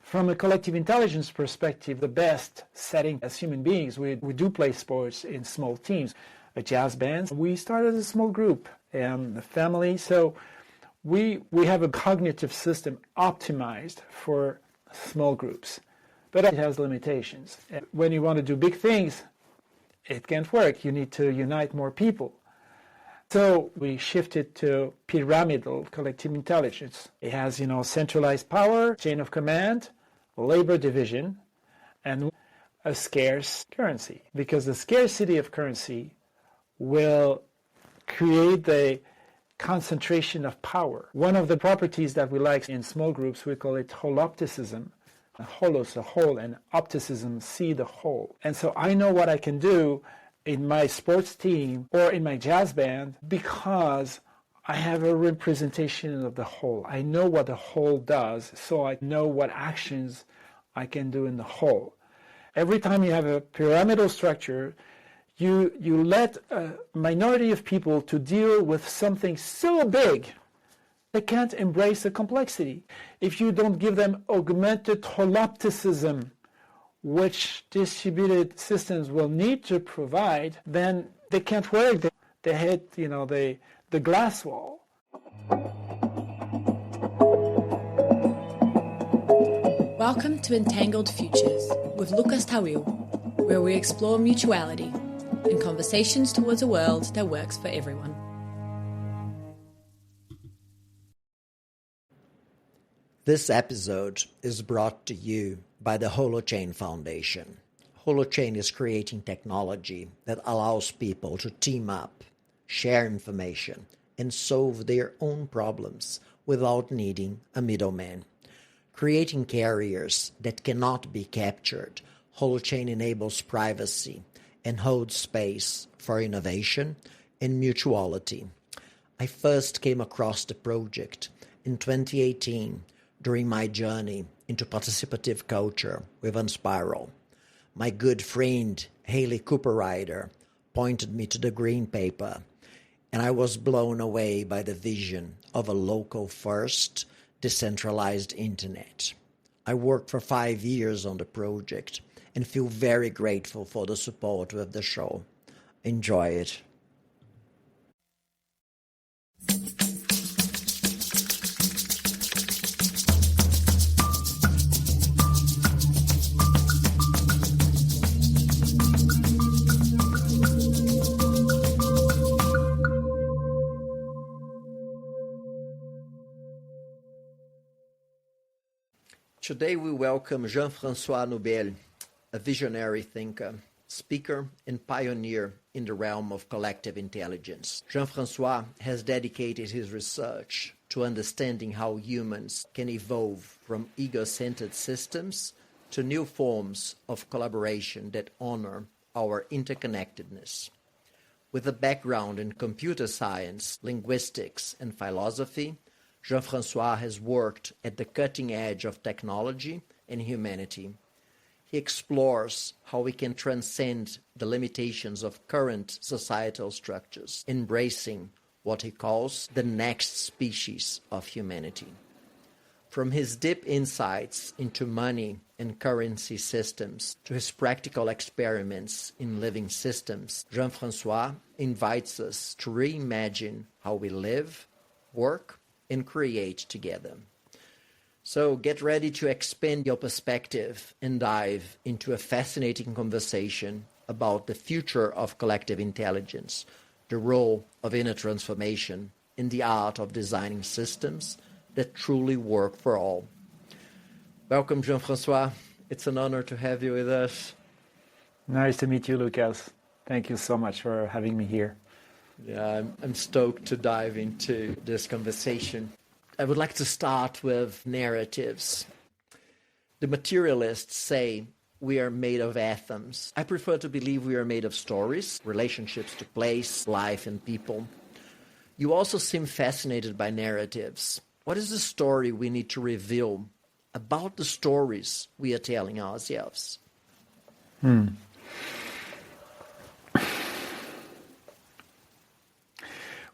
From a collective intelligence perspective, the best setting as human beings, we do play sports in small teams. A jazz band, we started as a small group and a family, so we have a cognitive system optimized for small groups, but it has limitations. When you want to do big things, it can't work. You need to unite more people. So we shifted to pyramidal collective intelligence. It has, centralized power, chain of command, labor division, and a scarce currency. Because the scarcity of currency will create the concentration of power. One of the properties that we like in small groups, we call it holopticism. Holos, the whole, and opticism, see the whole. And so I know what I can do in my sports team or in my jazz band because I have a representation of the whole. I know what the whole does, so I know what actions I can do in the whole. Every time you have a pyramidal structure, you let a minority of people to deal with something so big, they can't embrace the complexity. If you don't give them augmented holopticism, which distributed systems will need to provide, then they can't work. They hit, the glass wall. Welcome to Entangled Futures with Lucas Tawil, where we explore mutuality and conversations towards a world that works for everyone. This episode is brought to you by the Holochain Foundation. Holochain is creating technology that allows people to team up, share information, and solve their own problems without needing a middleman. Creating carriers that cannot be captured, Holochain enables privacy and holds space for innovation and mutuality. I first came across the project in 2018 during my journey into participative culture with Unspiral. My good friend Haley Cooper-Ryder pointed me to the green paper, and I was blown away by the vision of a local-first, decentralized internet. I worked for 5 years on the project and feel very grateful for the support with the show. Enjoy it. Today we welcome Jean-François Noubel, a visionary thinker, speaker, and pioneer in the realm of collective intelligence. Jean-François has dedicated his research to understanding how humans can evolve from ego-centered systems to new forms of collaboration that honor our interconnectedness. With a background in computer science, linguistics, and philosophy, Jean-François has worked at the cutting edge of technology and humanity. He explores how we can transcend the limitations of current societal structures, embracing what he calls the next species of humanity. From his deep insights into money and currency systems to his practical experiments in living systems, Jean-François invites us to reimagine how we live, work, and create together. So get ready to expand your perspective and dive into a fascinating conversation about the future of collective intelligence, the role of inner transformation, and the art of designing systems that truly work for all. Welcome, Jean-François. It's an honor to have you with us. Nice to meet you, Lucas. Thank you so much for having me here. Yeah, I'm stoked to dive into this conversation. I would like to start with narratives. The materialists say we are made of atoms. I prefer to believe we are made of stories, relationships to place, life, and people. You also seem fascinated by narratives. What is the story we need to reveal about the stories we are telling ourselves?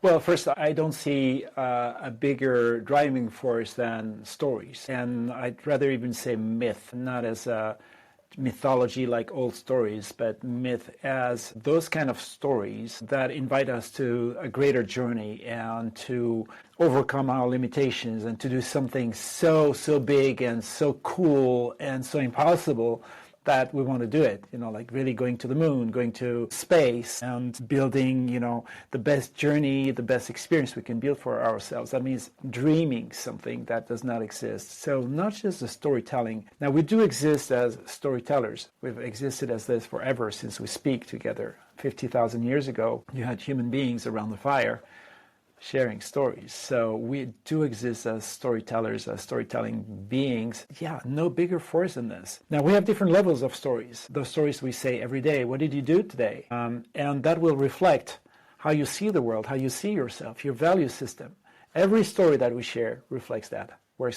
Well, first, I don't see a bigger driving force than stories. And I'd rather even say myth, not as a mythology like old stories, but myth as those kind of stories that invite us to a greater journey and to overcome our limitations and to do something so big and so cool and so impossible that we want to do it, like really going to the moon, going to space and building, the best journey, the best experience we can build for ourselves. That means dreaming something that does not exist. So not just the storytelling. Now, we do exist as storytellers. We've existed as this forever since we speak together. 50,000 years ago, you had human beings around the fire sharing stories. So we do exist as storytellers, as storytelling beings. Yeah, no bigger force than this. Now, we have different levels of stories. Those stories we say every day. What did you do today? And that will reflect how you see the world, how you see yourself, your value system. Every story that we share reflects that. We're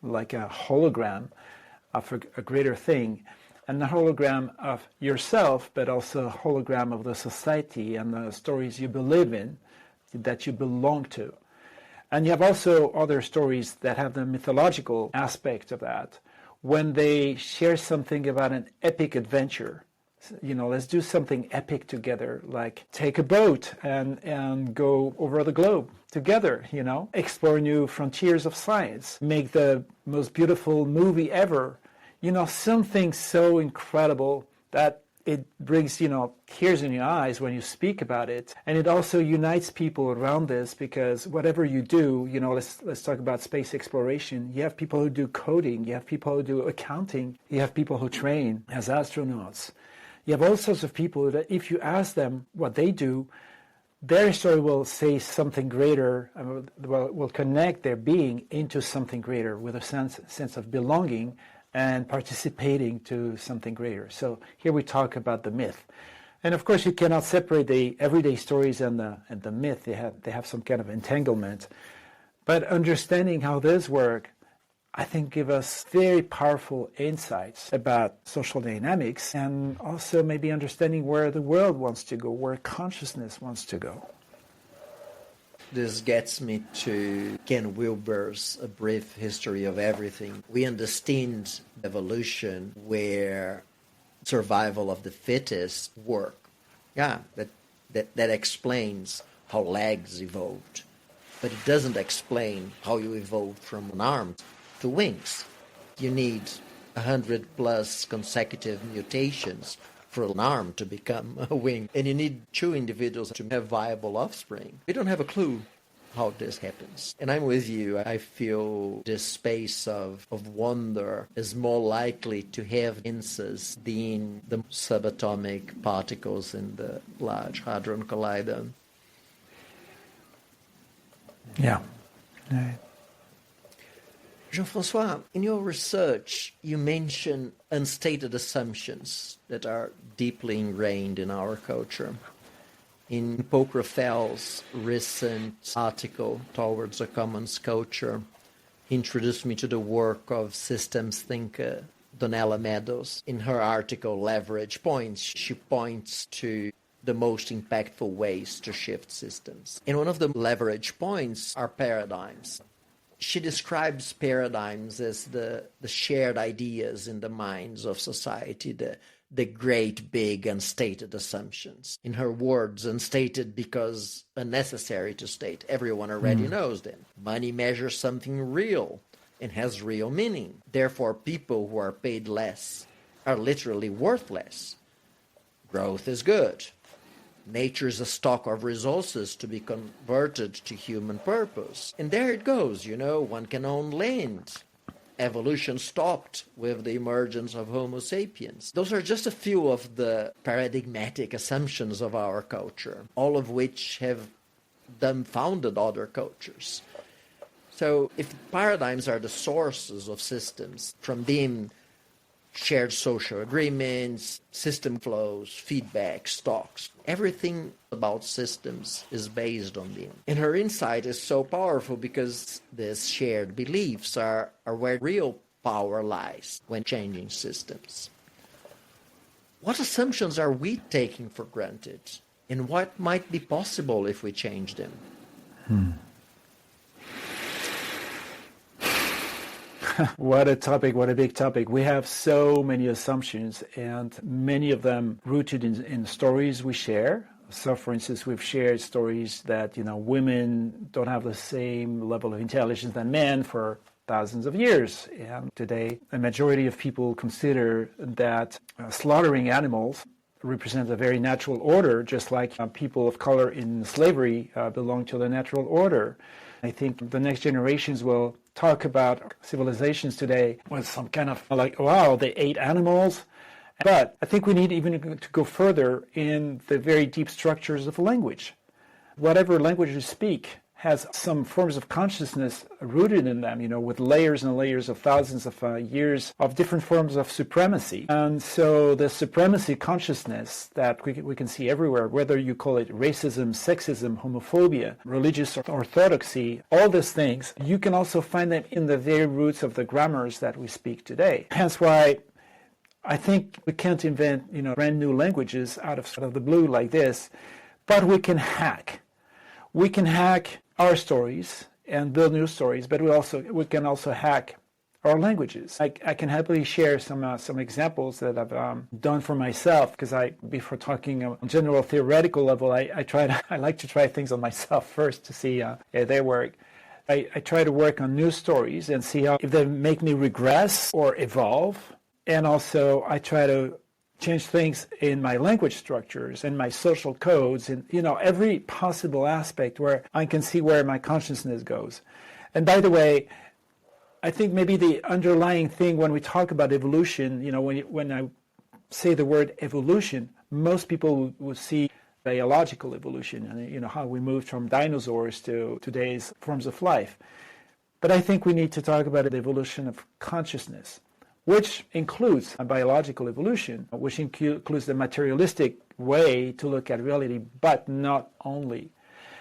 like a hologram of a greater thing. And a hologram of yourself, but also a hologram of the society and the stories you believe in, that you belong to. And you have also other stories that have the mythological aspect of that. When they share something about an epic adventure, let's do something epic together, like take a boat and go over the globe together, explore new frontiers of science, make the most beautiful movie ever, something so incredible that it brings, tears in your eyes when you speak about it. And it also unites people around this because whatever you do, let's talk about space exploration. You have people who do coding. You have people who do accounting. You have people who train as astronauts. You have all sorts of people that if you ask them what they do, their story will say something greater, will connect their being into something greater with a sense of belonging and participating to something greater. So here we talk about the myth. And of course you cannot separate the everyday stories and the myth. They have some kind of entanglement. But understanding how those work, I think give us very powerful insights about social dynamics and also maybe understanding where the world wants to go, where consciousness wants to go. This gets me to Ken Wilber's A Brief History of Everything. We understand evolution where survival of the fittest work. Yeah, that explains how legs evolved. But it doesn't explain how you evolved from an arm to wings. You need 100+ consecutive mutations for an arm to become a wing. And you need 2 individuals to have viable offspring. We don't have a clue how this happens. And I'm with you. I feel this space of wonder is more likely to have instances than the subatomic particles in the Large Hadron Collider. Yeah. Jean-François, in your research, you mention unstated assumptions that are deeply ingrained in our culture. In Pokrafel's recent article, Towards a Commons Culture, he introduced me to the work of systems thinker Donella Meadows. In her article, Leverage Points, she points to the most impactful ways to shift systems. And one of the leverage points are paradigms. She describes paradigms as the shared ideas in the minds of society, the great, big, unstated assumptions. In her words, unstated because unnecessary to state. Everyone already knows them. Money measures something real and has real meaning. Therefore, people who are paid less are literally worthless. Growth is good. Nature is a stock of resources to be converted to human purpose. And there it goes, one can own land. Evolution stopped with the emergence of Homo sapiens. Those are just a few of the paradigmatic assumptions of our culture, all of which have dumbfounded other cultures. So if paradigms are the sources of systems, from them shared social agreements, system flows, feedback, stocks. Everything about systems is based on them. And her insight is so powerful because these shared beliefs are where real power lies when changing systems. What assumptions are we taking for granted? And what might be possible if we change them? What a topic, what a big topic. We have so many assumptions, and many of them rooted in stories we share. So, for instance, we've shared stories that, women don't have the same level of intelligence than men for thousands of years. And today, a majority of people consider that slaughtering animals represents a very natural order, just like people of color in slavery belong to the natural order. I think the next generations will talk about civilizations today with some kind of like, wow, they ate animals. But I think we need even to go further in the very deep structures of language. Whatever language you speak has some forms of consciousness rooted in them, with layers and layers of thousands of years of different forms of supremacy. And so the supremacy consciousness that we can see everywhere, whether you call it racism, sexism, homophobia, religious orthodoxy, all these things, you can also find them in the very roots of the grammars that we speak today. Hence why I think we can't invent, brand new languages out of the blue like this, but we can hack. We can hack our stories and build new stories, but we can also hack our languages. I can happily share some examples that I've done for myself, because before talking on general theoretical level, I like to try things on myself first to see if they work. I try to work on new stories and see if they make me regress or evolve, and also I try to change things in my language structures and my social codes and every possible aspect where I can see where my consciousness goes. And by the way, I think maybe the underlying thing when we talk about evolution, when I say the word evolution, most people would see biological evolution and how we moved from dinosaurs to today's forms of life. But I think we need to talk about the evolution of consciousness, which includes a biological evolution, which includes the materialistic way to look at reality, but not only.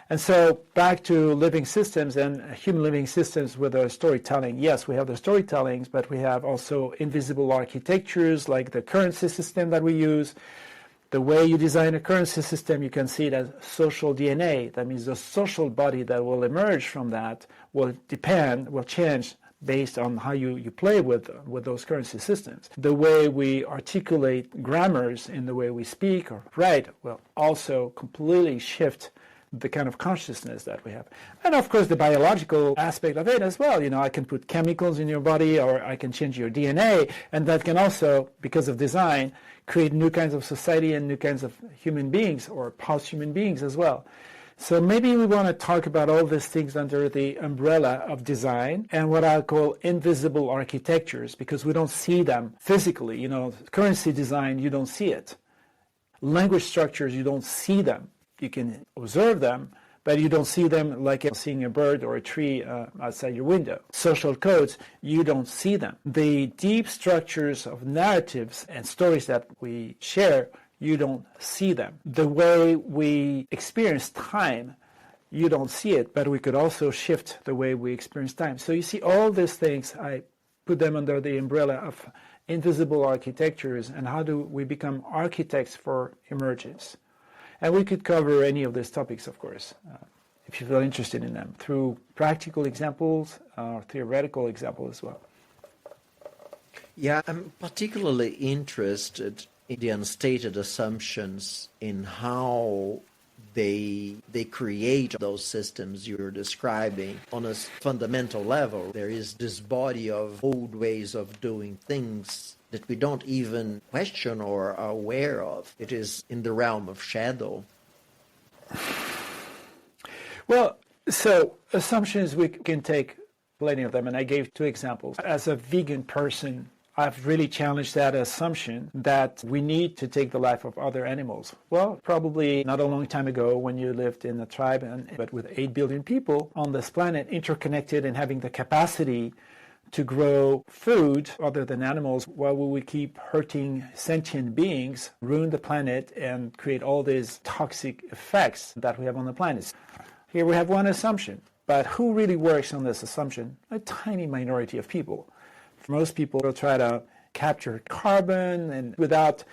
And so back to living systems and human living systems with the storytelling. Yes, we have the storytellings, but we have also invisible architectures like the currency system that we use. The way you design a currency system, you can see it as social DNA. That means the social body that will emerge from that will change based on how you play with those currency systems. The way we articulate grammars in the way we speak or write will also completely shift the kind of consciousness that we have. And of course the biological aspect of it as well. I can put chemicals in your body, or I can change your DNA, and that can also, because of design, create new kinds of society and new kinds of human beings or post-human beings as well. So maybe we want to talk about all these things under the umbrella of design and what I call invisible architectures, because we don't see them physically. Currency design, you don't see it. Language structures, you don't see them. You can observe them, but you don't see them like seeing a bird or a tree outside your window. Social codes, you don't see them. The deep structures of narratives and stories that we share, you don't see them. The way we experience time, you don't see it, but we could also shift the way we experience time. So you see all these things, I put them under the umbrella of invisible architectures, and how do we become architects for emergence. And we could cover any of these topics, of course, if you feel interested in them, through practical examples or theoretical examples as well. Yeah, I'm particularly interested in the unstated assumptions, in how they create those systems you're describing on a fundamental level. There is this body of old ways of doing things that we don't even question or are aware of. It is in the realm of shadow. Well, so assumptions, we can take plenty of them, and I gave 2 examples. As a vegan person, I've really challenged that assumption that we need to take the life of other animals. Well, probably not a long time ago when you lived in a tribe, but with 8 billion people on this planet, interconnected and having the capacity to grow food other than animals, why would we keep hurting sentient beings, ruin the planet, and create all these toxic effects that we have on the planet? Here we have one assumption, but who really works on this assumption? A tiny minority of people. Most people will try to capture carbon and without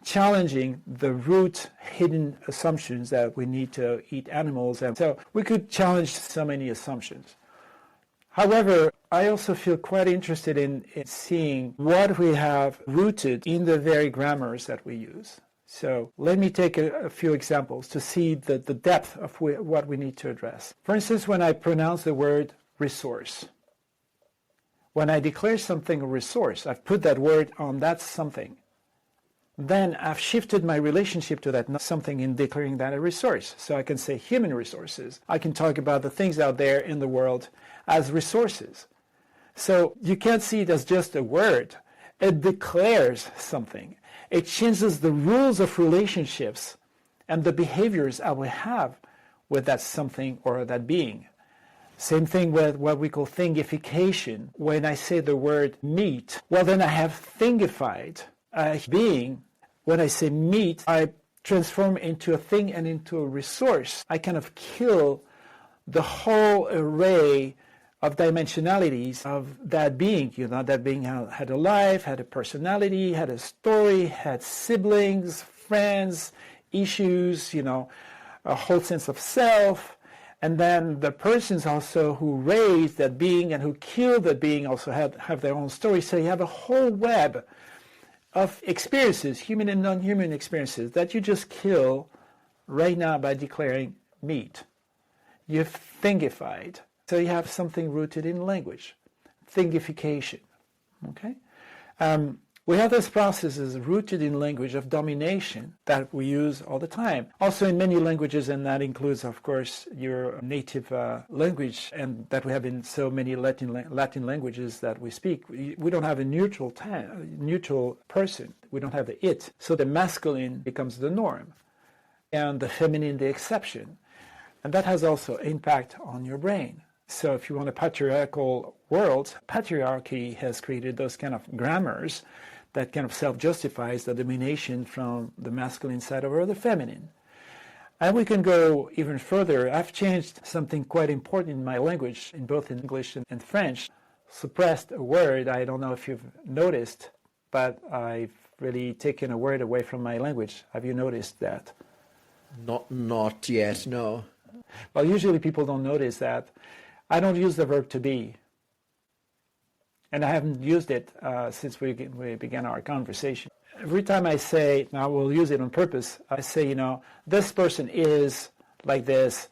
challenging the root hidden assumptions that we need to eat animals. And so we could challenge so many assumptions. However, I also feel quite interested in seeing what we have rooted in the very grammars that we use. So let me take a few examples to see the depth of what we need to address. For instance, when I pronounce the word resource, when I declare something a resource, I've put that word on that something. Then I've shifted my relationship to that something in declaring that a resource. So I can say human resources. I can talk about the things out there in the world as resources. So you can't see it as just a word. It declares something. It changes the rules of relationships and the behaviors I will have with that something or that being. Same thing with what we call thingification. When I say the word meat, well, then I have thingified a being. When I say meat, I transform into a thing and into a resource. I kind of kill the whole array of dimensionalities of that being. You know, that being had a life, had a personality, had a story, had siblings, friends, issues, you know, a whole sense of self. And then the persons also who raised that being and who killed that being also have their own story. So you have a whole web of experiences, human and non-human experiences, that you just kill right now by declaring meat. You've thingified. So you have something rooted in language, thingification. Okay? We have those processes rooted in language of domination that we use all the time. Also in many languages, and that includes, of course, your native language, and that we have in so many Latin languages that we speak. We don't have a neutral person. We don't have the it. So the masculine becomes the norm, and the feminine the exception. And that has also impact on your brain. So if you want a patriarchal world, patriarchy has created those kind of grammars that kind of self-justifies the domination from the masculine side over the feminine. And we can go even further. I've changed something quite important in my language, in both English and French. Suppressed a word, I don't know if you've noticed, but I've really taken a word away from my language. Have you noticed that? Not yet, no. Well, usually people don't notice that. I don't use the verb to be. And I haven't used it since we began our conversation. Every time I say, now we'll use it on purpose, I say, you know, this person is like this.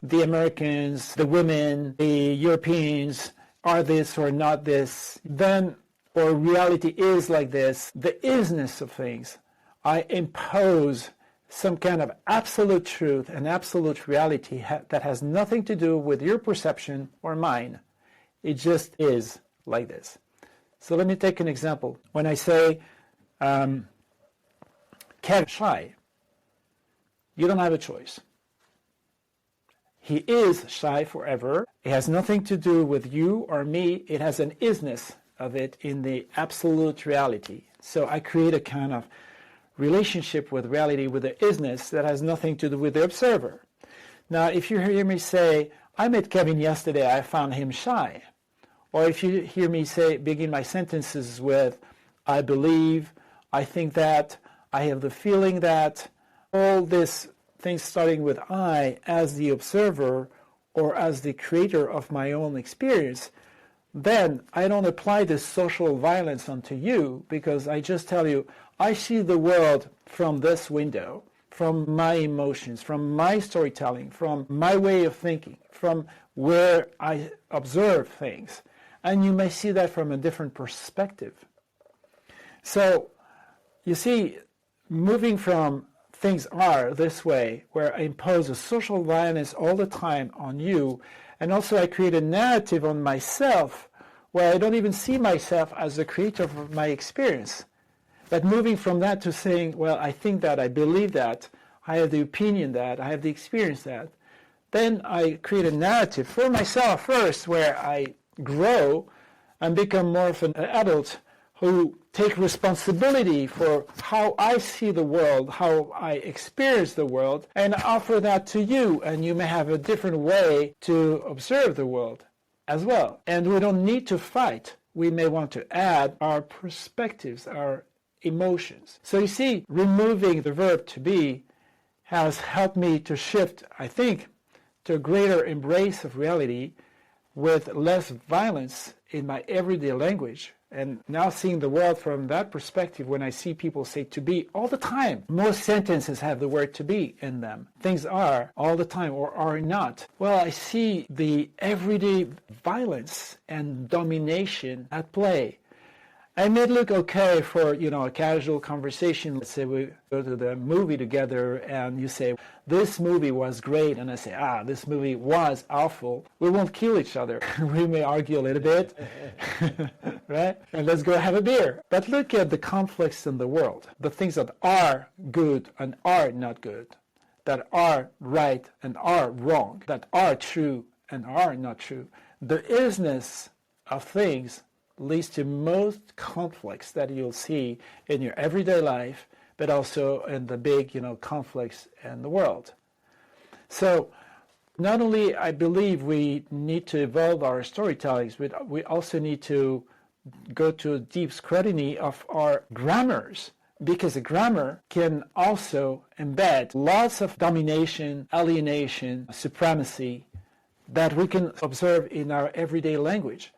The Americans, the women, the Europeans are this or not this. Then, or reality is like this. The isness of things. I impose some kind of absolute truth and absolute reality that has nothing to do with your perception or mine. It just is like this. So let me take an example. When I say, Kev shy, you don't have a choice. He is shy forever. It has nothing to do with you or me. It has an isness of it in the absolute reality. So I create a kind of relationship with reality, with the isness that has nothing to do with the observer. Now, if you hear me say, I met Kevin yesterday, I found him shy. Or if you hear me begin my sentences with, I believe, I think that, I have the feeling that, all these things starting with I as the observer or as the creator of my own experience, then I don't apply this social violence onto you, because I just tell you, I see the world from this window, from my emotions, from my storytelling, from my way of thinking, from where I observe things. And you may see that from a different perspective. So, you see, moving from things are this way, where I impose a social violence all the time on you, and also I create a narrative on myself, where I don't even see myself as the creator of my experience. But moving from that to saying, well, I think that, I believe that, I have the opinion that, I have the experience that, then I create a narrative for myself first, where I grow and become more of an adult who take responsibility for how I see the world, how I experience the world, and offer that to you, and you may have a different way to observe the world as well. And we don't need to fight. We may want to add our perspectives, our emotions. So you see, removing the verb to be has helped me to shift, I think, to a greater embrace of reality with less violence in my everyday language. And now seeing the world from that perspective, when I see people say to be all the time, most sentences have the word to be in them. Things are all the time or are not. Well, I see the everyday violence and domination at play. I may look okay for, a casual conversation. Let's say we go to the movie together and you say, this movie was great. And I say, this movie was awful. We won't kill each other. We may argue a little bit, right? And let's go have a beer. But look at the conflicts in the world. The things that are good and are not good, that are right and are wrong, that are true and are not true. The isness of things leads to most conflicts that you'll see in your everyday life, but also in the big, conflicts in the world. So not only I believe we need to evolve our storytellings, but we also need to go to a deep scrutiny of our grammars, because the grammar can also embed lots of domination, alienation, supremacy that we can observe in our everyday language.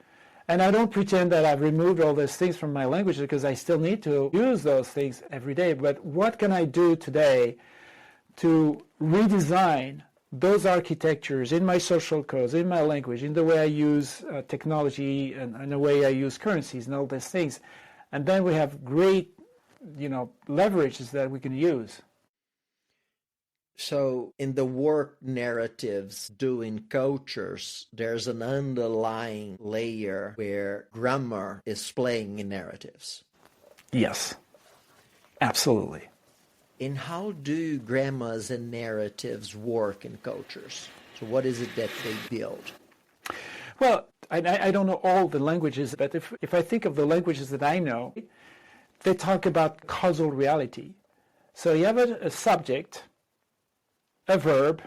And I don't pretend that I've removed all those things from my language, because I still need to use those things every day. But what can I do today to redesign those architectures in my social codes, in my language, in the way I use technology and the way I use currencies and all these things? And then we have great, leverages that we can use. So in the work narratives doing cultures, there's an underlying layer where grammar is playing in narratives. Yes, absolutely. And how do grammars and narratives work in cultures? So what is it that they build? Well, I don't know all the languages, but if I think of the languages that I know, they talk about causal reality. So you have a subject, a verb,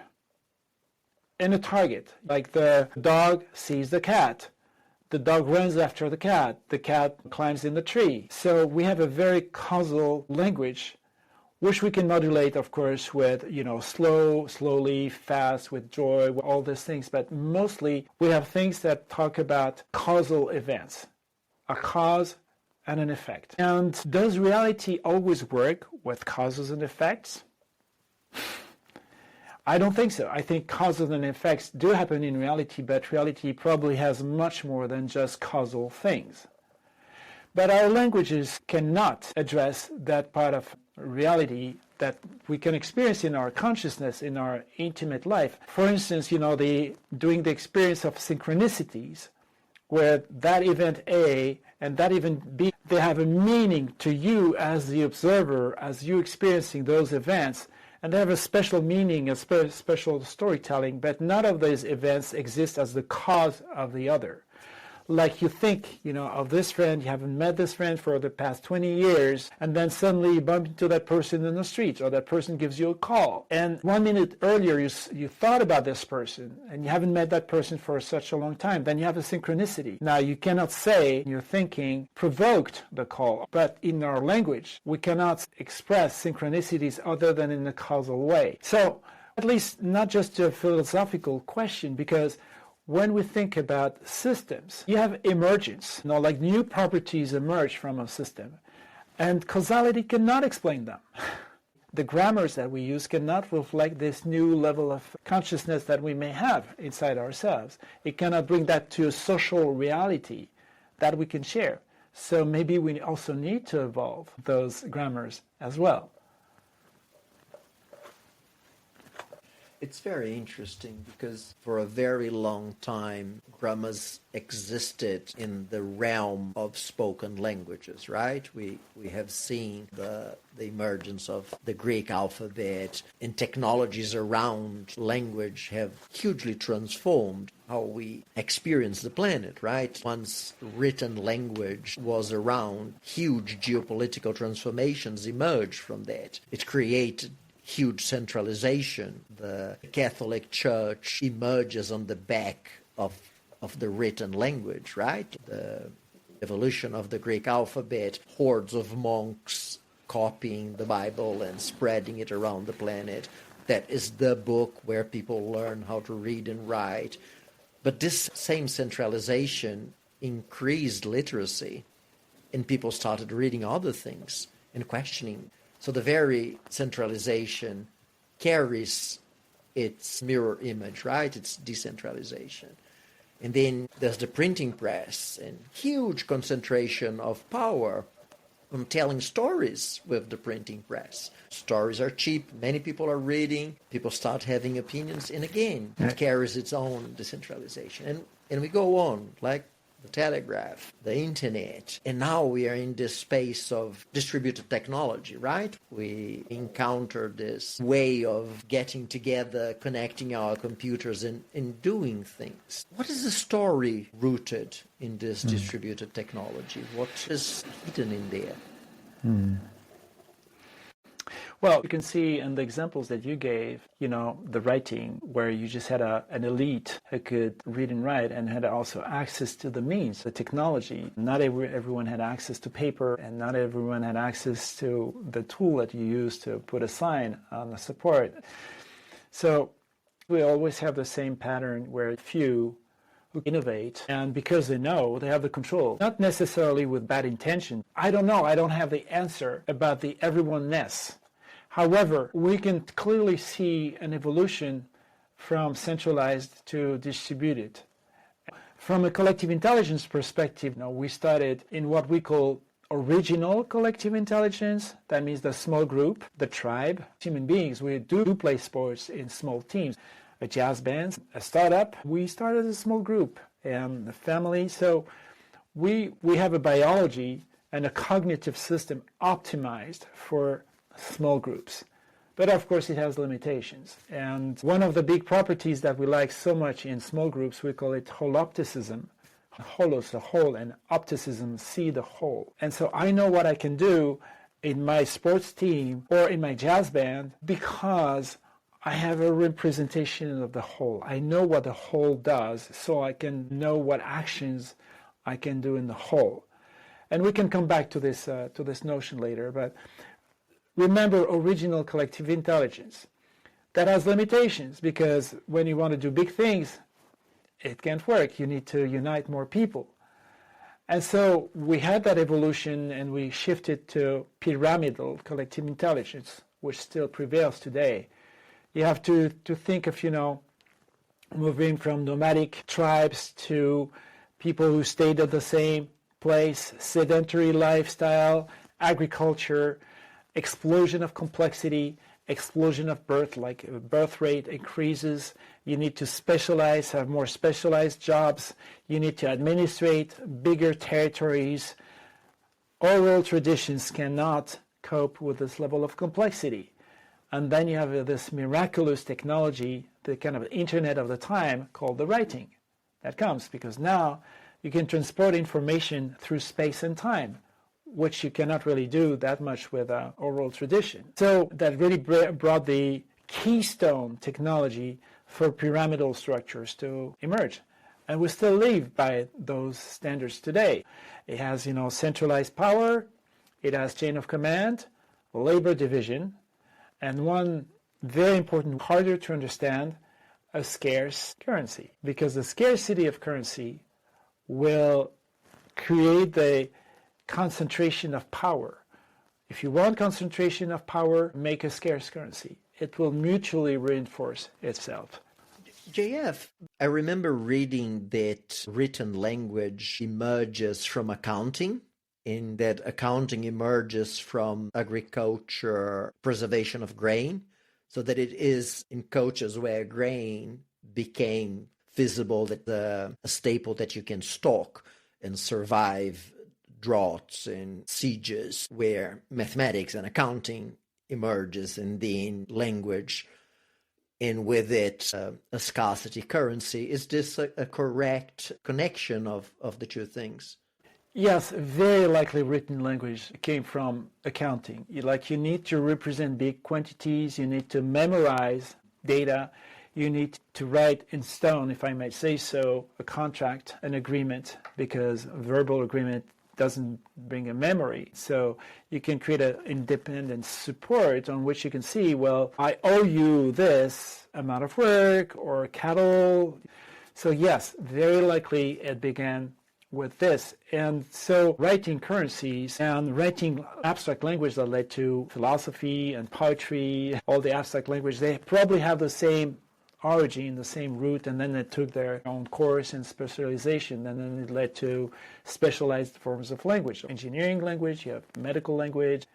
and a target. Like the dog sees the cat. The dog runs after the cat climbs in the tree. So we have a very causal language, which we can modulate, of course, with, slowly, fast, with joy, with all these things. But mostly we have things that talk about causal events, a cause and an effect. And does reality always work with causes and effects? I don't think so. I think causes and effects do happen in reality, but reality probably has much more than just causal things. But our languages cannot address that part of reality that we can experience in our consciousness, in our intimate life. For instance, doing the experience of synchronicities, where that event A and that event B, they have a meaning to you as the observer, as you experiencing those events. And they have a special meaning, a special storytelling, but none of these events exist as the cause of the other. Like you think, of this friend, you haven't met this friend for the past 20 years, and then suddenly you bump into that person in the street, or that person gives you a call. And 1 minute earlier, you thought about this person, and you haven't met that person for such a long time. Then you have a synchronicity. Now, you cannot say your thinking provoked the call, but in our language, we cannot express synchronicities other than in a causal way. So, at least not just a philosophical question, because when we think about systems, you have emergence, like new properties emerge from a system, and causality cannot explain them. The grammars that we use cannot reflect this new level of consciousness that we may have inside ourselves. It cannot bring that to a social reality that we can share. So maybe we also need to evolve those grammars as well. It's very interesting because for a very long time, grammars existed in the realm of spoken languages, right? We have seen the emergence of the Greek alphabet, and technologies around language have hugely transformed how we experience the planet, right? Once written language was around, huge geopolitical transformations emerged from that. It created huge centralization. The Catholic Church emerges on the back of the written language, right? The evolution of the Greek alphabet, hordes of monks copying the Bible and spreading it around the planet. That is the book where people learn how to read and write. But this same centralization increased literacy, and people started reading other things and questioning. So the very centralization carries its mirror image, right? It's decentralization. And then there's the printing press and huge concentration of power on telling stories with the printing press. Stories are cheap, many people are reading, people start having opinions, and again, it carries its own decentralization. And we go on, like the telegraph, the internet, and now we are in this space of distributed technology, right? We encounter this way of getting together, connecting our computers and doing things. What is the story rooted in this distributed technology? What is hidden in there? Well, you can see in the examples that you gave, the writing, where you just had an elite who could read and write and had also access to the means, the technology. Not everyone had access to paper, and not everyone had access to the tool that you use to put a sign on the support. So we always have the same pattern where few who innovate, and because they know, they have the control. Not necessarily with bad intention. I don't know. I don't have the answer about the everyone-ness. However, we can clearly see an evolution from centralized to distributed. From a collective intelligence perspective, we started in what we call original collective intelligence. That means the small group, the tribe. Human beings, we do play sports in small teams. A jazz band, a startup, we started a small group and a family. So we have a biology and a cognitive system optimized for small groups. But of course it has limitations. And one of the big properties that we like so much in small groups, we call it holopticism. Holos, the whole, and opticism, see the whole. And so I know what I can do in my sports team or in my jazz band because I have a representation of the whole. I know what the whole does, so I can know what actions I can do in the whole. And we can come back to this notion later, but remember original collective intelligence. That has limitations because when you want to do big things, it can't work. You need to unite more people. And so we had that evolution and we shifted to pyramidal collective intelligence, which still prevails today. You have to think of, moving from nomadic tribes to people who stayed at the same place, sedentary lifestyle, agriculture, explosion of complexity, explosion of birth, like birth rate increases. You need to specialize, have more specialized jobs. You need to administrate bigger territories. Oral traditions cannot cope with this level of complexity. And then you have this miraculous technology, the kind of internet of the time, called the writing. That comes because now you can transport information through space and time, which you cannot really do that much with oral tradition. So that really brought the keystone technology for pyramidal structures to emerge. And we still live by those standards today. It has, centralized power, it has chain of command, labor division, and one very important, harder to understand, a scarce currency. Because the scarcity of currency will create the concentration of power. If you want concentration of power, make a scarce currency. It will mutually reinforce itself. JF, I remember reading that written language emerges from accounting, in that accounting emerges from agriculture, preservation of grain, so that it is in cultures where grain became visible, that a staple that you can stock and survive droughts and sieges, where mathematics and accounting emerges, and then language, and with it a scarcity currency. Is this a correct connection of the two things? Yes, very likely written language came from accounting. You need to represent big quantities, you need to memorize data, you need to write in stone, if I may say so, a contract, an agreement, because verbal agreement doesn't bring a memory. So you can create an independent support on which you can see, well, I owe you this amount of work or cattle. So yes, very likely it began with this. And so writing currencies and writing abstract language that led to philosophy and poetry, all the abstract language, they probably have the same origin, the same root, and then they took their own course in specialization, and then it led to specialized forms of language. Engineering language, you have medical language,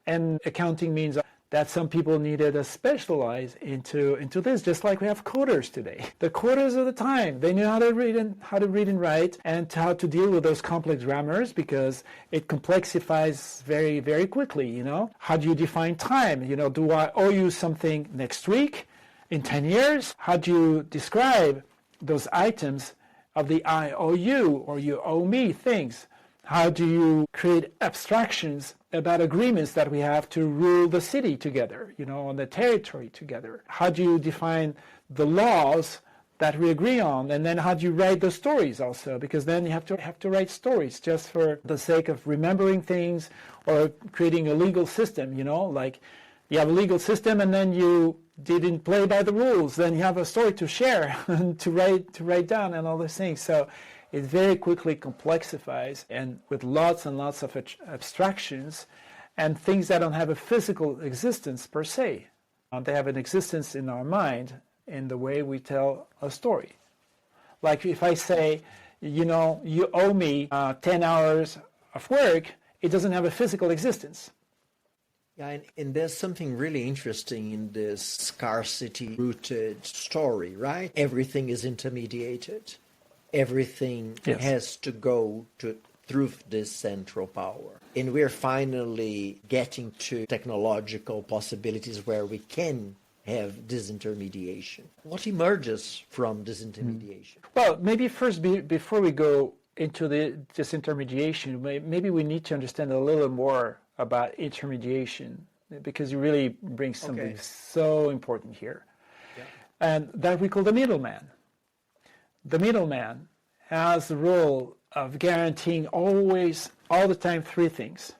and accounting means that some people needed to specialize into this, just like we have coders today. The coders of the time, they knew how to read and write, and how to deal with those complex grammars, because it complexifies very, very quickly, you know. How do you define time? You know, do I owe you something next week? In 10 years? How do you describe those items of the I owe you or you owe me things? How do you create abstractions about agreements that we have to rule the city together, you know, on the territory together? How do you define the laws that we agree on? And then how do you write the stories also? Because then you have to write stories just for the sake of remembering things or creating a legal system, you know, like you have a legal system and then you didn't play by the rules, then you have a story to share and to write down and all those things. So it very quickly complexifies, and with lots and lots of abstractions and things that don't have a physical existence per se. They have an existence in our mind in the way we tell a story. Like if I say, you know, you owe me 10 hours of work, it doesn't have a physical existence. Yeah, and there's something really interesting in this scarcity-rooted story, right? Everything is intermediated. Everything has to go through this central power. And we're finally getting to technological possibilities where we can have disintermediation. What emerges from disintermediation? Well, maybe first, before we go into the disintermediation, maybe we need to understand a little more about intermediation, because you really bring something so important here. Yeah. And that we call the middleman. The middleman has the role of guaranteeing always, all the time, three things.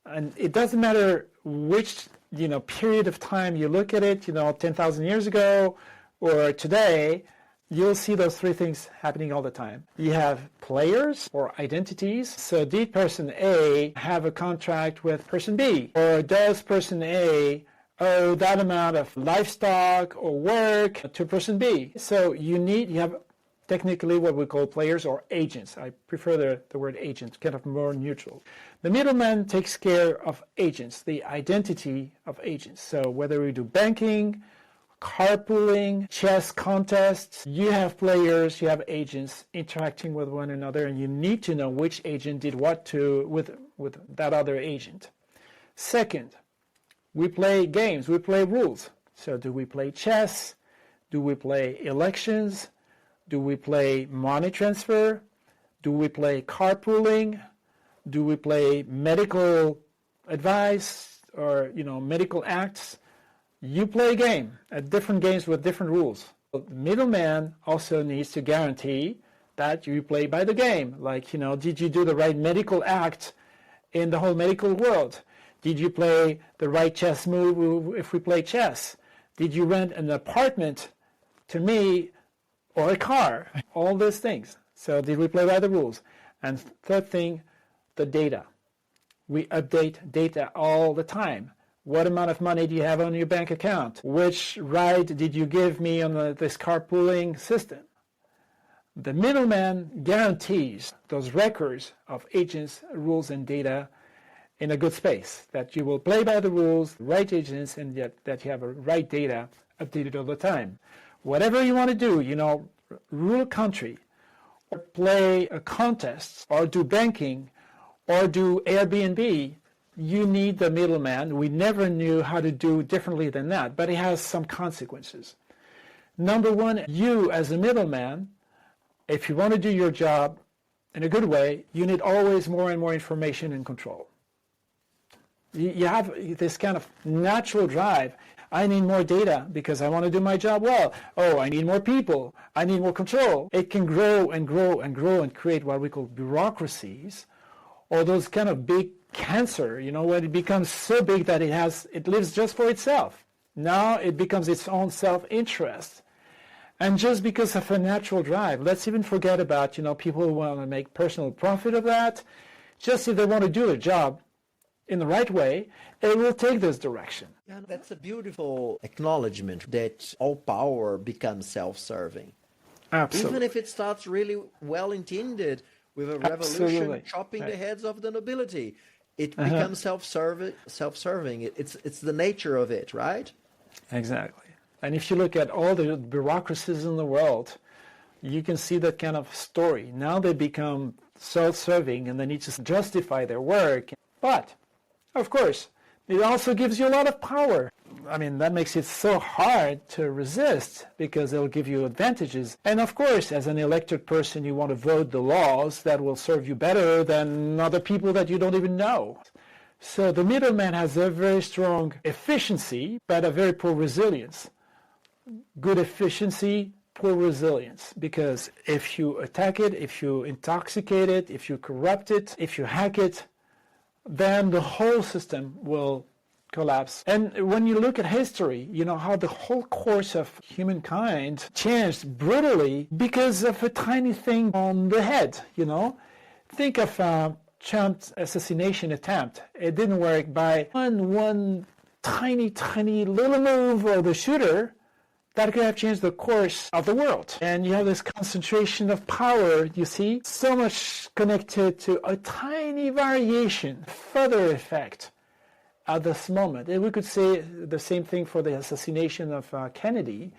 And it doesn't matter which, you know, period of time you look at it, you know, 10,000 years ago or today, you'll see those three things happening all the time. You have players or identities. So did person A have a contract with person B? Or does person A owe that amount of livestock or work to person B? So you have technically what we call players or agents. I prefer the word agent, kind of more neutral. The middleman takes care of agents, the identity of agents. So whether we do banking, carpooling, chess contests, you have players, you have agents interacting with one another, and you need to know which agent did what with that other agent. Second, we play games, we play rules. So do we play chess? Do we play elections? Do we play money transfer? Do we play carpooling? Do we play medical advice or, you know, medical acts? You play a game, different games with different rules. The middleman also needs to guarantee that you play by the game. Like, you know, did you do the right medical act in the whole medical world? Did you play the right chess move if we play chess? Did you rent an apartment to me or a car? All those things. So did we play by the rules? And third thing, the data. We update data all the time. What amount of money do you have on your bank account? Which ride did you give me on this carpooling system? The middleman guarantees those records of agents, rules, and data in a good space, that you will play by the rules, right agents, and yet that you have a right data updated all the time. Whatever you want to do, you know, rule a country, or play a contest, or do banking, or do Airbnb, you need the middleman. We never knew how to do differently than that, but it has some consequences. Number one, you as a middleman, if you want to do your job in a good way, you need always more and more information and control. You have this kind of natural drive. I need more data because I want to do my job well. Oh, I need more people. I need more control. It can grow and grow and grow and create what we call bureaucracies, or those kind of big cancer, when it becomes so big that it lives just for itself. Now it becomes its own self-interest. And just because of a natural drive, let's even forget about, people who want to make personal profit of that. Just if they want to do a job in the right way, it will take this direction. Yeah, that's a beautiful acknowledgement that all power becomes self-serving. Absolutely. Even if it starts really well-intended with a revolution chopping the heads of the nobility, it becomes self-serving. It's the nature of it, right? Exactly. And if you look at all the bureaucracies in the world, you can see that kind of story. Now they become self-serving and they need to justify their work. But, of course, it also gives you a lot of power. I mean, that makes it so hard to resist because it'll give you advantages. And of course, as an elected person, you want to vote the laws that will serve you better than other people that you don't even know. So the middleman has a very strong efficiency, but a very poor resilience. Good efficiency, poor resilience. Because if you attack it, if you intoxicate it, if you corrupt it, if you hack it, then the whole system will collapse. And when you look at history, you know how the whole course of humankind changed brutally because of a tiny thing on the head, Think of Trump's assassination attempt. It didn't work by one tiny little move of the shooter that could have changed the course of the world. And you have this concentration of power, you see, so much connected to a tiny variation, further effect at this moment. And we could say the same thing for the assassination of Kennedy.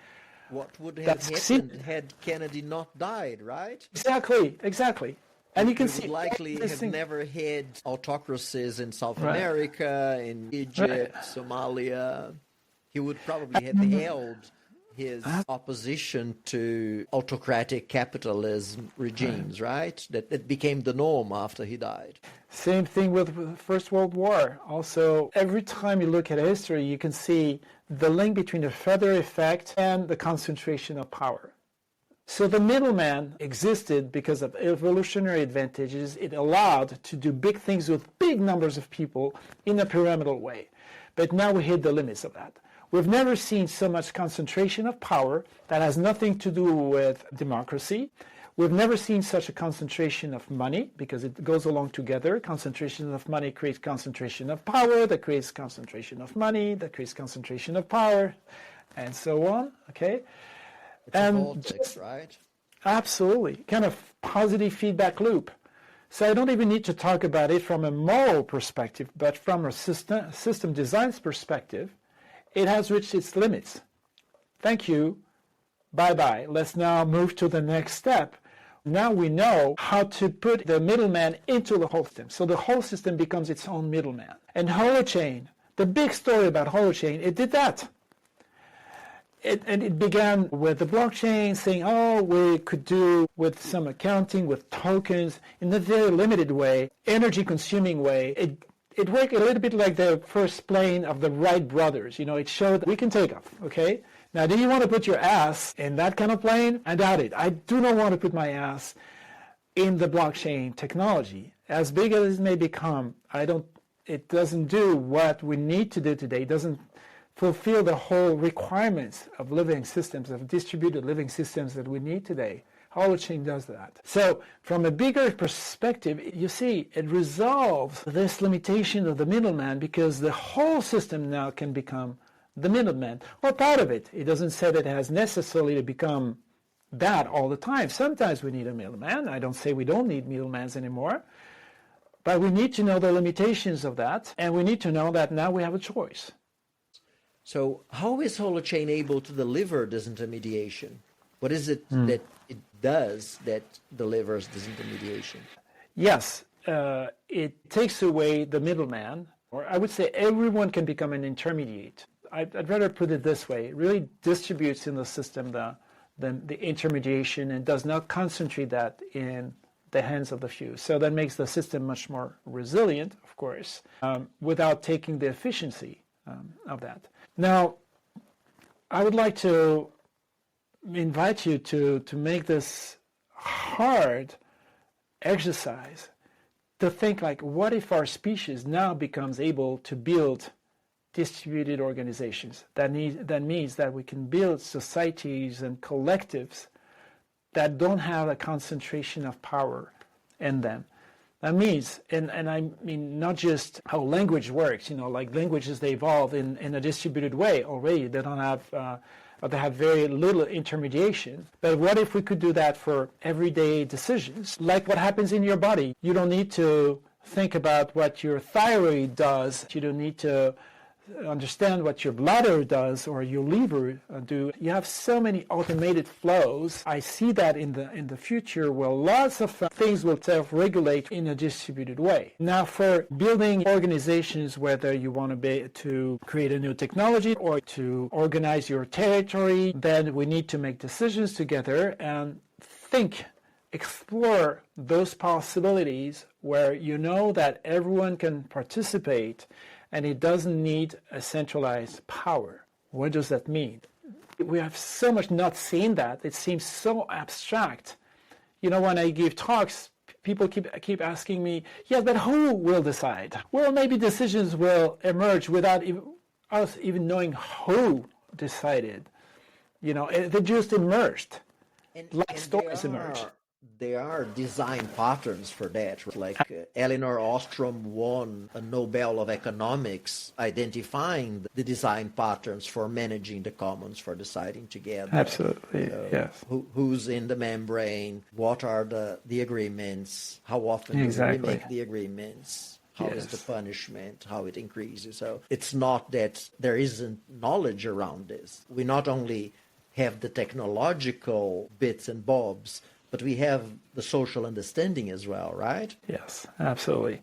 What would have happened had Kennedy not died, right? Exactly. And you can see likely have never had autocracies in South America, in Egypt, Somalia. He would probably have held his opposition to autocratic capitalism regimes, right? That became the norm after he died. Same thing with the First World War. Also, every time you look at history, you can see the link between the feather effect and the concentration of power. So the middleman existed because of evolutionary advantages. It allowed to do big things with big numbers of people in a pyramidal way. But now we hit the limits of that. We've never seen so much concentration of power that has nothing to do with democracy. We've never seen such a concentration of money because it goes along together. Concentration of money creates concentration of power, that creates concentration of money, that creates concentration of power, and so on, okay? It's a vortex, right? Absolutely, kind of positive feedback loop. So I don't even need to talk about it from a moral perspective, but from a system design perspective, it has reached its limits. Thank you. Bye-bye. Let's now move to the next step. Now we know how to put the middleman into the whole system. So the whole system becomes its own middleman. And Holochain, the big story about Holochain, it did that. It began with the blockchain saying, we could do with some accounting, with tokens, in a very limited way, energy-consuming way. It worked a little bit like the first plane of the Wright brothers. It showed we can take off, okay? Now, do you want to put your ass in that kind of plane? I doubt it. I do not want to put my ass in the blockchain technology. As big as it may become, it doesn't do what we need to do today. It doesn't fulfill the whole requirements of living systems, of distributed living systems that we need today. Holochain does that. So from a bigger perspective, you see, it resolves this limitation of the middleman because the whole system now can become the middleman, or part of it. It doesn't say that it has necessarily to become that all the time. Sometimes we need a middleman. I don't say we don't need middlemans anymore. But we need to know the limitations of that, and we need to know that now we have a choice. So how is Holochain able to deliver this intermediation? What is it that it does that delivers this intermediation? Yes, it takes away the middleman, or I would say everyone can become an intermediate. I'd rather put it this way. It really distributes in the system the intermediation and does not concentrate that in the hands of the few. So that makes the system much more resilient, of course, without taking the efficiency of that. Now, I would like to invite you to make this hard exercise. to think like, what if our species now becomes able to build distributed organizations? That means that we can build societies and collectives that don't have a concentration of power in them. That means, and I mean not just how language works, like languages, they evolve in a distributed way already. They don't have, they have very little intermediation. But what if we could do that for everyday decisions? Like what happens in your body. You don't need to think about what your thyroid does. You don't need to understand what your bladder does or your liver do. You have so many automated flows. I see that in the future where lots of things will self-regulate in a distributed way. Now, for building organizations, whether you want to create a new technology or to organize your territory, then we need to make decisions together and explore those possibilities where you know that everyone can participate and it doesn't need a centralized power. What does that mean? We have so much not seen that. It seems so abstract. When I give talks, people keep asking me, yeah, but who will decide? Well, maybe decisions will emerge without us even knowing who decided. They just emerged, like stories emerge. There are design patterns for that. Like Elinor Ostrom won a Nobel of Economics identifying the design patterns for managing the commons, for deciding together. Absolutely, yes. Who's in the membrane? What are the agreements? How often do we make the agreements? How is the punishment? How it increases? So it's not that there isn't knowledge around this. We not only have the technological bits and bobs, but we have the social understanding as well, right? Yes, absolutely.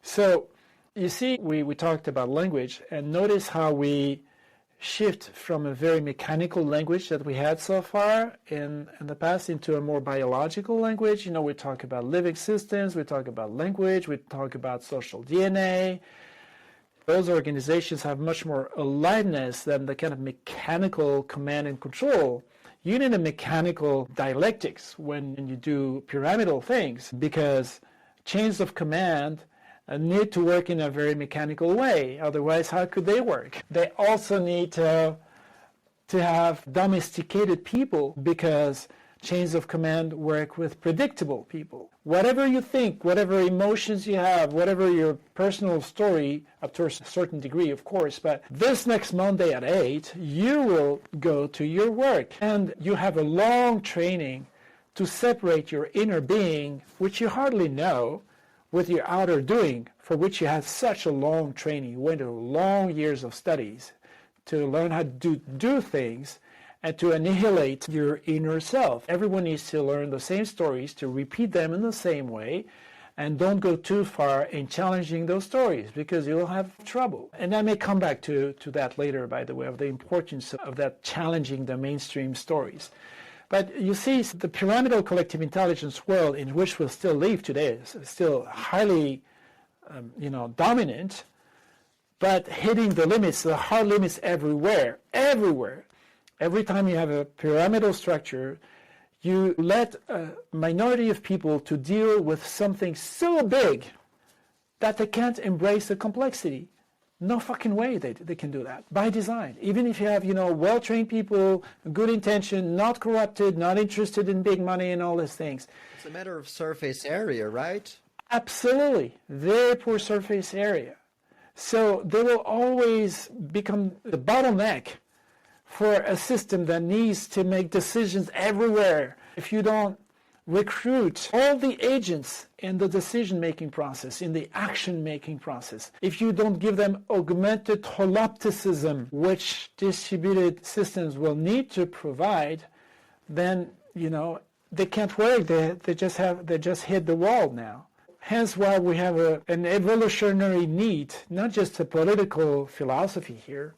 So you see, we talked about language, and notice how we shift from a very mechanical language that we had so far in the past into a more biological language. We talk about living systems, we talk about language, we talk about social DNA. Those organizations have much more aliveness than the kind of mechanical command and control. You need a mechanical dialectics when you do pyramidal things, because chains of command need to work in a very mechanical way. Otherwise, how could they work? They also need to have domesticated people, because chains of command work with predictable people. Whatever you think, whatever emotions you have, whatever your personal story, up to a certain degree, of course, but this next Monday at 8, you will go to your work, and you have a long training to separate your inner being, which you hardly know, with your outer doing, for which you have such a long training. You went through long years of studies to learn how to do things, and to annihilate your inner self. Everyone needs to learn the same stories, to repeat them in the same way, and don't go too far in challenging those stories, because you'll have trouble. And I may come back to that later, by the way, of the importance of that challenging the mainstream stories. But you see, the pyramidal collective intelligence world in which we still live today is still highly dominant, but hitting the limits, the hard limits everywhere. Every time you have a pyramidal structure, you let a minority of people to deal with something so big that they can't embrace the complexity. No fucking way they can do that, by design. Even if you have, well-trained people, good intention, not corrupted, not interested in big money and all these things. It's a matter of surface area, right? Absolutely. Very poor surface area. So they will always become the bottleneck for a system that needs to make decisions everywhere. If you don't recruit all the agents in the decision-making process, in the action-making process, if you don't give them augmented holopticism, which distributed systems will need to provide, then, they can't work. They just hit the wall now. Hence why we have an evolutionary need, not just a political philosophy here,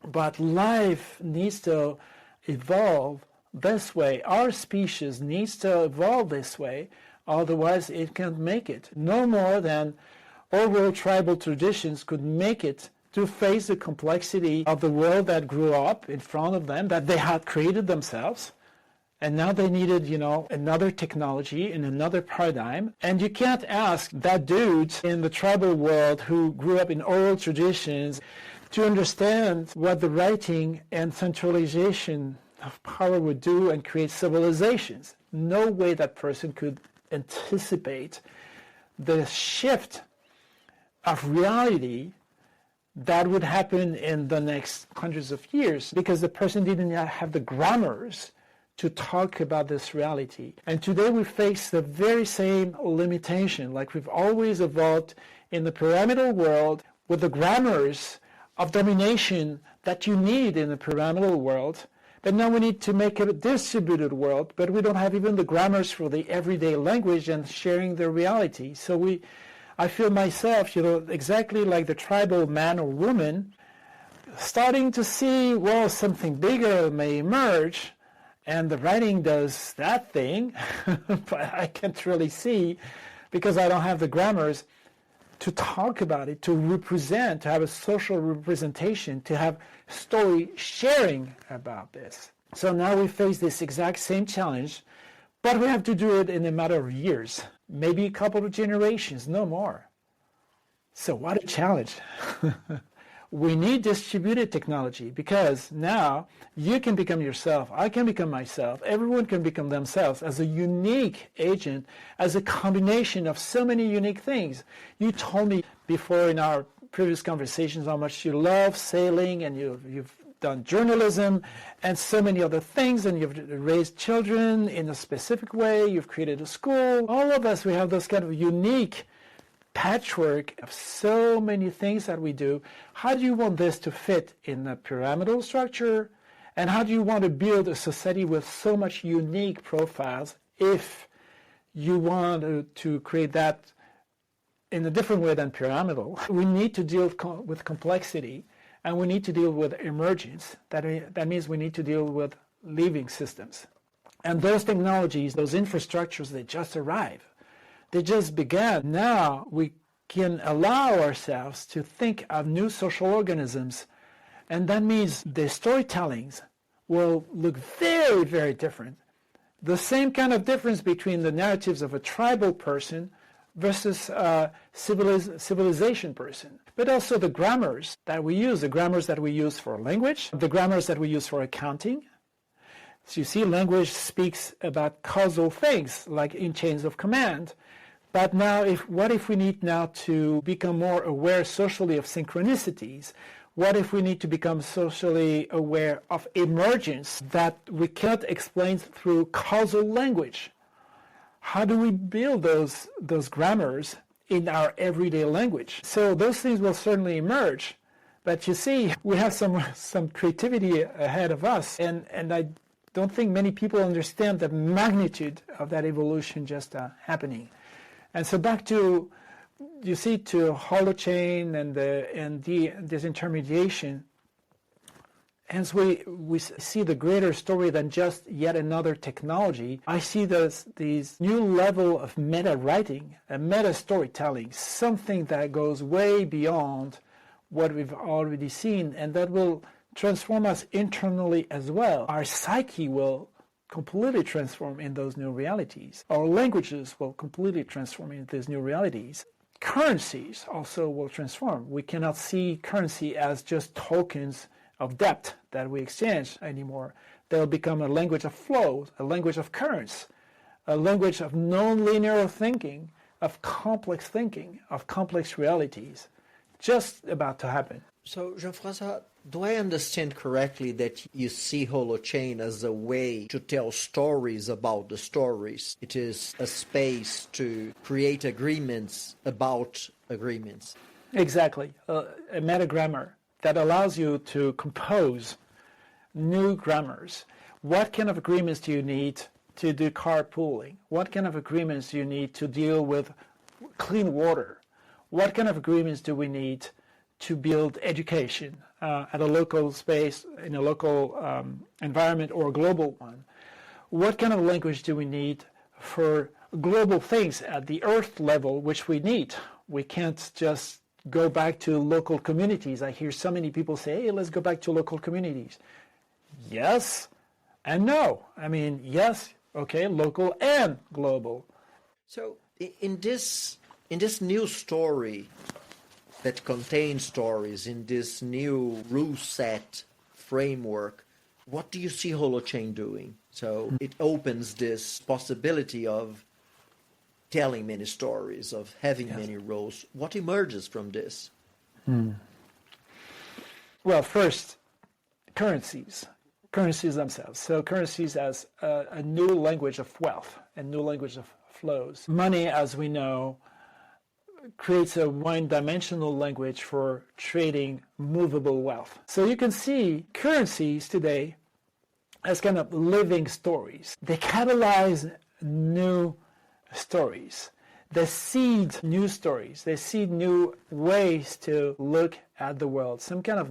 but life needs to evolve this way. Our species needs to evolve this way, otherwise it can't make it. No more than oral tribal traditions could make it to face the complexity of the world that grew up in front of them, that they had created themselves. And now they needed, another technology in another paradigm. And you can't ask that dude in the tribal world who grew up in oral traditions to understand what the writing and centralization of power would do and create civilizations. No way that person could anticipate the shift of reality that would happen in the next hundreds of years, because the person didn't have the grammars to talk about this reality. And today we face the very same limitation, like we've always evolved in the pyramidal world with the grammars of domination that you need in the pyramidal world. But now we need to make it a distributed world, but we don't have even the grammars for the everyday language and sharing the reality. So I feel myself, exactly like the tribal man or woman, starting to see, something bigger may emerge, and the writing does that thing, but I can't really see because I don't have the grammars to talk about it, to represent, to have a social representation, to have story sharing about this. So now we face this exact same challenge, but we have to do it in a matter of years, maybe a couple of generations, no more. So what a challenge. We need distributed technology because now you can become yourself, I can become myself, everyone can become themselves as a unique agent, as a combination of so many unique things. You told me before in our previous conversations how much you love sailing, and you've done journalism and so many other things, and you've raised children in a specific way, you've created a school. All of us, we have those kind of unique patchwork of so many things that we do. How do you want this to fit in a pyramidal structure? And how do you want to build a society with so much unique profiles if you want to create that in a different way than pyramidal? We need to deal with complexity, and we need to deal with emergence. That means we need to deal with living systems. And those technologies, those infrastructures, they just arrive. They just began. Now we can allow ourselves to think of new social organisms, and that means the storytellings will look very, very different. The same kind of difference between the narratives of a tribal person versus a civilization person. But also the grammars that we use, for language, the grammars that we use for accounting. So you see, language speaks about causal things, like in chains of command. But now, what if we need now to become more aware socially of synchronicities? What if we need to become socially aware of emergence that we cannot explain through causal language? How do we build those grammars in our everyday language? So those things will certainly emerge. But you see, we have some creativity ahead of us, and I don't think many people understand the magnitude of that evolution just happening. And so back to, to Holochain and this intermediation, hence we see the greater story than just yet another technology. I see these new level of meta writing, a meta storytelling, something that goes way beyond what we've already seen, and that will transform us internally as well. Our psyche will completely transform in those new realities. Our languages will completely transform in these new realities. Currencies also will transform. We cannot see currency as just tokens of debt that we exchange anymore. They'll become a language of flow, a language of currents, a language of non-linear thinking, of complex realities, just about to happen. So, Jean-François, do I understand correctly that you see Holochain as a way to tell stories about the stories? It is a space to create agreements about agreements. Exactly. A metagrammar that allows you to compose new grammars. What kind of agreements do you need to do carpooling? What kind of agreements do you need to deal with clean water? What kind of agreements do we need to build education at a local space, in a local environment, or a global one? What kind of language do we need for global things at the earth level, which we need? We can't just go back to local communities. I hear so many people say, hey, let's go back to local communities. Yes, and no. I mean, yes, okay, local and global. So in this new story that contains stories, in this new rule set framework, what do you see Holochain doing? So it opens this possibility of telling many stories, of having many roles. What emerges from this? Well, first, currencies themselves. So currencies as a new language of wealth, a new language of flows. Money, as we know, creates a one-dimensional language for trading movable wealth. So you can see currencies today as kind of living stories. They catalyze new stories. They seed new stories. They seed new ways to look at the world. Some kind of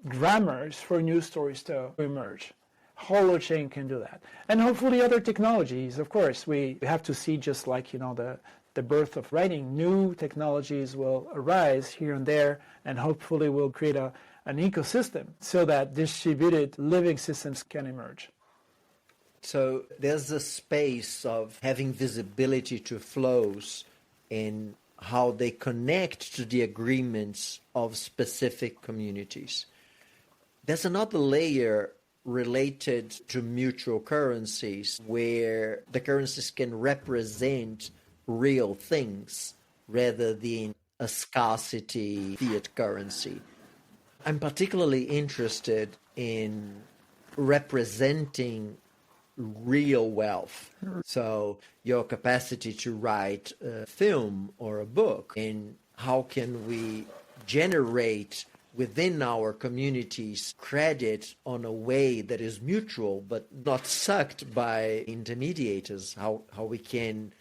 grammars for new stories to emerge. Holochain can do that. And hopefully other technologies, of course. We have to see, just like, the birth of writing, new technologies will arise here and there, and hopefully will create an ecosystem so that distributed living systems can emerge. So there's a space of having visibility to flows and how they connect to the agreements of specific communities. There's another layer related to mutual currencies where the currencies can represent real things rather than a scarcity fiat currency. I'm particularly interested in representing real wealth. So your capacity to write a film or a book, and how can we generate within our communities credit on a way that is mutual but not sucked by intermediators, how we can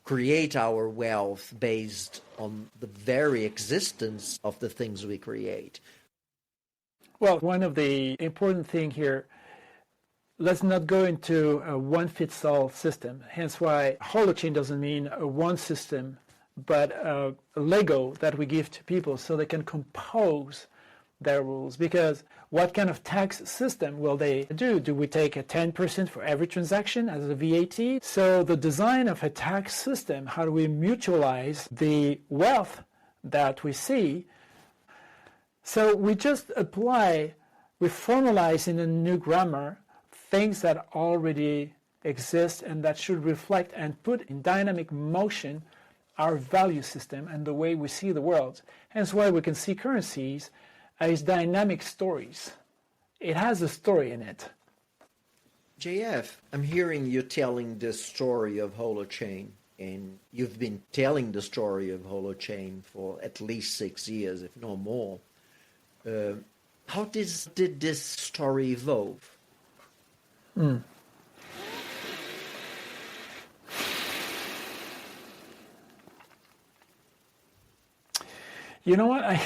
create our wealth based on the very existence of the things we create. Well, one of the important things here, let's not go into a one-fits-all system. Hence why Holochain doesn't mean a one system, but a Lego that we give to people so they can compose their rules. Because what kind of tax system will they do? Do we take a 10% for every transaction as a VAT? So the design of a tax system, how do we mutualize the wealth that we see? So we just we formalize in a new grammar things that already exist and that should reflect and put in dynamic motion our value system and the way we see the world. Hence why we can see currencies as dynamic stories. It has a story in it. JF, I'm hearing you telling the story of Holochain, and you've been telling the story of Holochain for at least 6 years, if not more. How did this story evolve? You know what?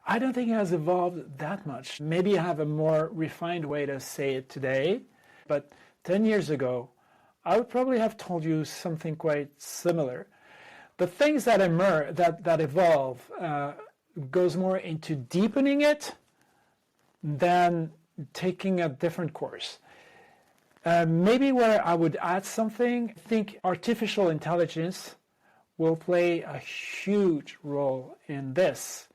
I don't think it has evolved that much. Maybe I have a more refined way to say it today, but 10 years ago, I would probably have told you something quite similar. The things that evolve goes more into deepening it than taking a different course. Maybe where I would add something, I think artificial intelligence will play a huge role in this.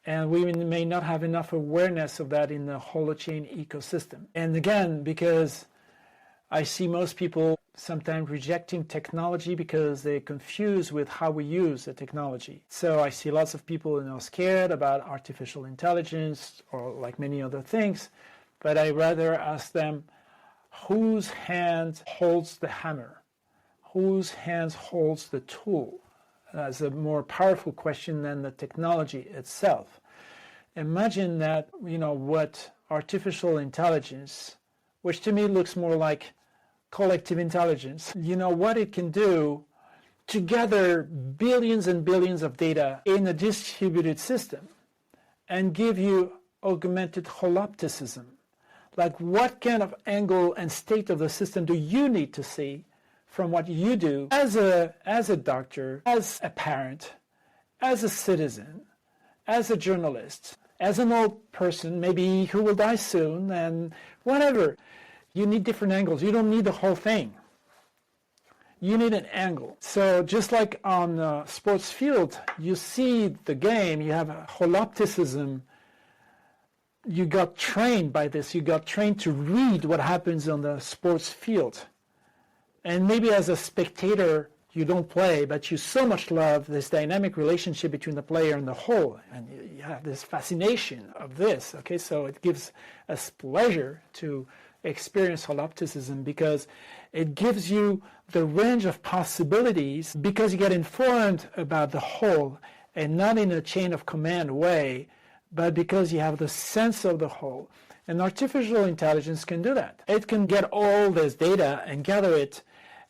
And we may not have enough awareness of that in the Holochain ecosystem. And again, because I see most people sometimes rejecting technology because they're confused with how we use the technology. So I see lots of people scared about artificial intelligence or like many other things, but I rather ask them, whose hand holds the hammer? Whose hands holds the tool? That's a more powerful question than the technology itself. Imagine that, what artificial intelligence, which to me looks more like collective intelligence, what it can do to gather billions and billions of data in a distributed system and give you augmented holopticism. Like, what kind of angle and state of the system do you need to see from what you do as a doctor, as a parent, as a citizen, as a journalist, as an old person, maybe who will die soon, and whatever. You need different angles. You don't need the whole thing. You need an angle. So just like on the sports field, you see the game, you have a holopticism. You got trained by this. You got trained to read what happens on the sports field. And maybe as a spectator, you don't play, but you so much love this dynamic relationship between the player and the whole. And you have this fascination of this. Okay, so it gives us pleasure to experience holopticism because it gives you the range of possibilities because you get informed about the whole and not in a chain of command way, but because you have the sense of the whole. And artificial intelligence can do that. It can get all this data and gather it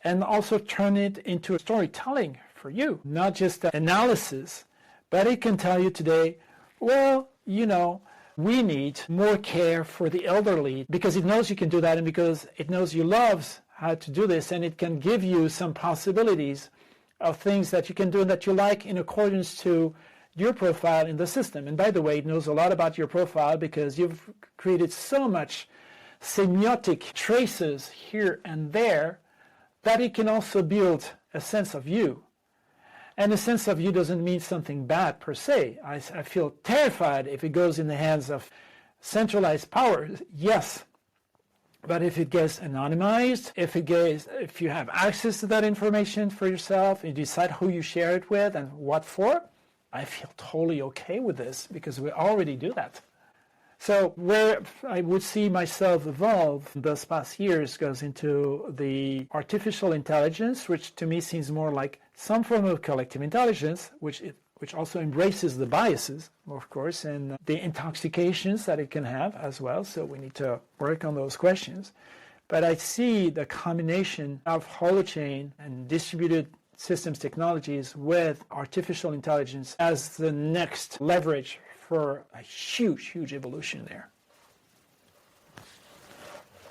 and also turn it into storytelling for you, not just analysis, but it can tell you today, well, you know, we need more care for the elderly because it knows you can do that and because it knows you love how to do this, and it can give you some possibilities of things that you can do and that you like in accordance to your profile in the system. And by the way, it knows a lot about your profile because you've created so much semiotic traces here and there that it can also build a sense of you. And a sense of you doesn't mean something bad per se. I feel terrified if it goes in the hands of centralized power, yes. But if it gets anonymized, if you have access to that information for yourself, and you decide who you share it with and what for, I feel totally okay with this because we already do that. So where I would see myself evolve those past years goes into the artificial intelligence, which to me seems more like some form of collective intelligence, which also embraces the biases, of course, and the intoxications that it can have as well. So we need to work on those questions. But I see the combination of holochain and distributed systems technologies with artificial intelligence as the next leverage for a huge, huge evolution there.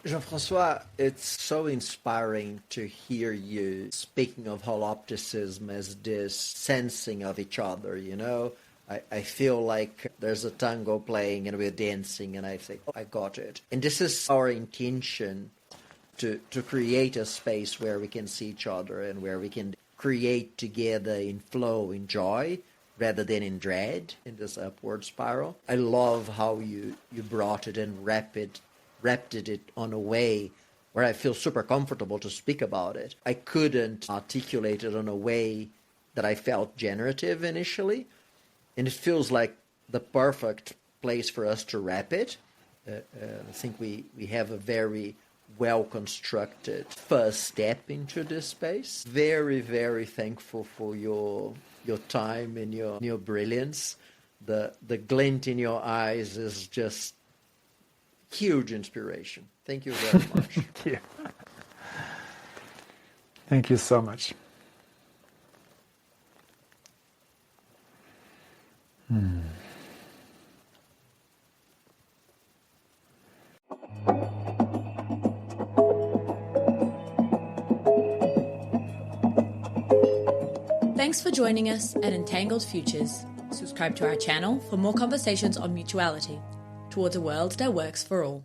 Jean-François, it's so inspiring to hear you speaking of holopticism as this sensing of each other, you know. I feel like there's a tango playing and we're dancing and I think, oh, I got it. And this is our intention to create a space where we can see each other and where we can create together in flow, in joy, rather than in dread, in this upward spiral. I love how you brought it and wrapped it on a way where I feel super comfortable to speak about it. I couldn't articulate it in a way that I felt generative initially, and it feels like the perfect place for us to wrap it. I think we have a very well-constructed first step into this space. Very, very thankful for your time and your brilliance. The glint in your eyes is just huge inspiration. Thank you very much. Thank you. Thank you so much. Thanks for joining us at Entangled Futures. Subscribe to our channel for more conversations on mutuality towards a world that works for all.